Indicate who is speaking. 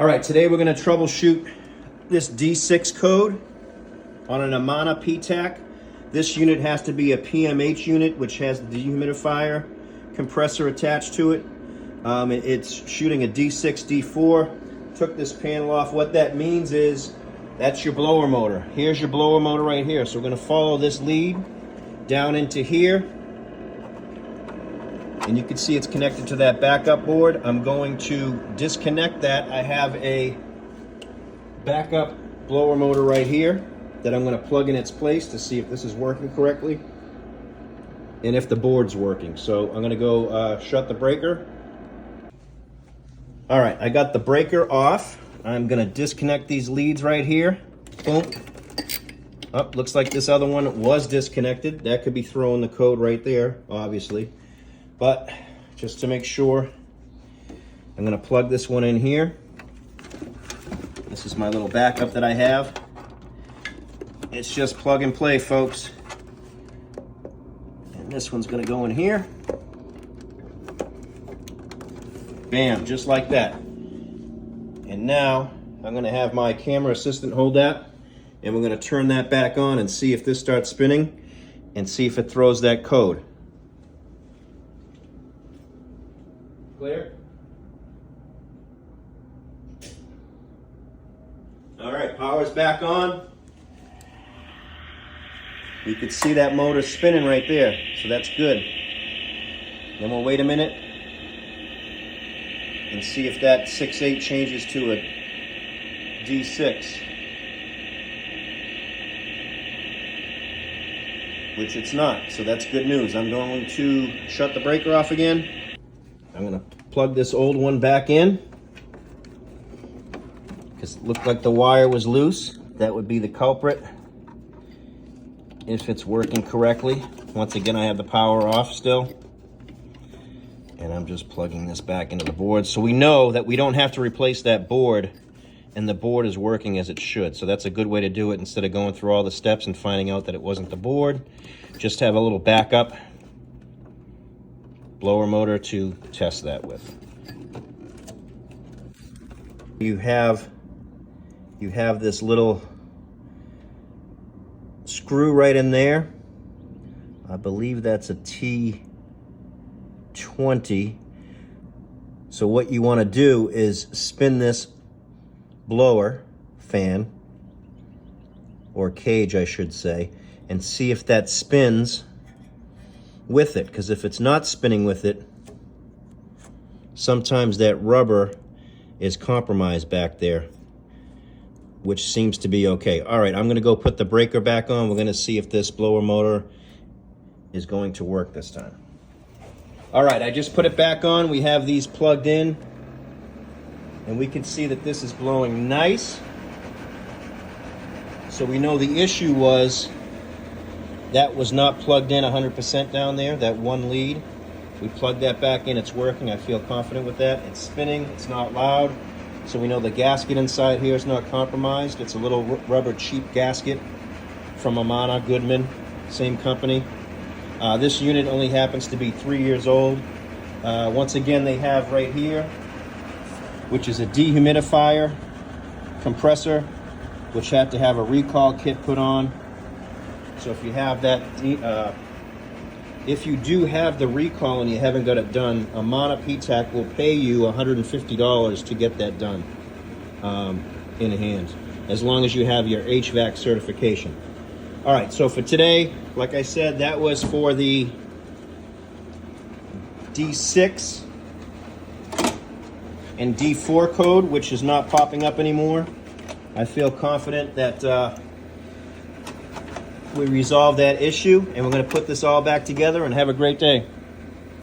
Speaker 1: All right, today we're gonna troubleshoot this D6 code on an Amana Ptac. This unit has to be a PMH unit, which has the dehumidifier compressor attached to it. It's shooting a D6, D4. Took this panel off. What that means is that's your blower motor. Here's your blower motor right here. So we're gonna follow this lead down into here. And you can see it's connected to that backup board. I'm going to disconnect that. I have a backup blower motor right here that I'm going to plug in its place to see if this is working correctly and if the board's working. So I'm going to go shut the breaker. All right, I got the breaker off. I'm going to disconnect these leads right here. Boom. Oh, looks like this other one was disconnected. That could be throwing the code right there, obviously. But just to make sure, I'm going to plug this one in here. This is my little backup that I have. It's just plug and play, folks. And this one's going to go in here. Bam, just like that. And now I'm going to have my camera assistant hold that, and we're going to turn that back on and see if this starts spinning and see if it throws that code. Clear? All right, power's back on. You can see that motor spinning right there, so that's good. Then we'll wait a minute and see if that 6/8 changes to a D6. Which it's not, so that's good news. I'm going to shut the breaker off again. I'm going to plug this old one back in because it looked like the wire was loose. That would be the culprit if it's working correctly. Once again, I have the power off still. And I'm just plugging this back into the board. So we know that we don't have to replace that board and the board is working as it should. So that's a good way to do it instead of going through all the steps and finding out that it wasn't the board. Just have a little backup blower motor to test that with. You have this little screw right in there. I believe that's a T20. So what you want to do is spin this blower fan, or cage I should say, and see if that spins with it, because if it's not spinning with it, sometimes that rubber is compromised back there, which seems to be okay. All right, I'm going to go put the breaker back on. We're going to see if this blower motor is going to work this time. All right, I just put it back on. We have these plugged in, and we can see that this is blowing nice. So we know the issue was that was not plugged in 100% down there, that one lead. We plugged that back in, it's working. I feel confident with that. It's spinning, it's not loud. So we know the gasket inside here is not compromised. It's a little rubber cheap gasket from Amana, Goodman, same company. This unit only happens to be 3 years old. Once again, they have right here, which is a dehumidifier compressor, which had to have a recall kit put on. So if you have that, if you do have the recall and you haven't got it done, Amana Ptac will pay you $150 to get that done in hand, as long as you have your HVAC certification. All right, so for today, like I said, that was for the D6 and D4 code, which is not popping up anymore. I feel confident that we resolved that issue, and we're going to put this all back together and have a great day.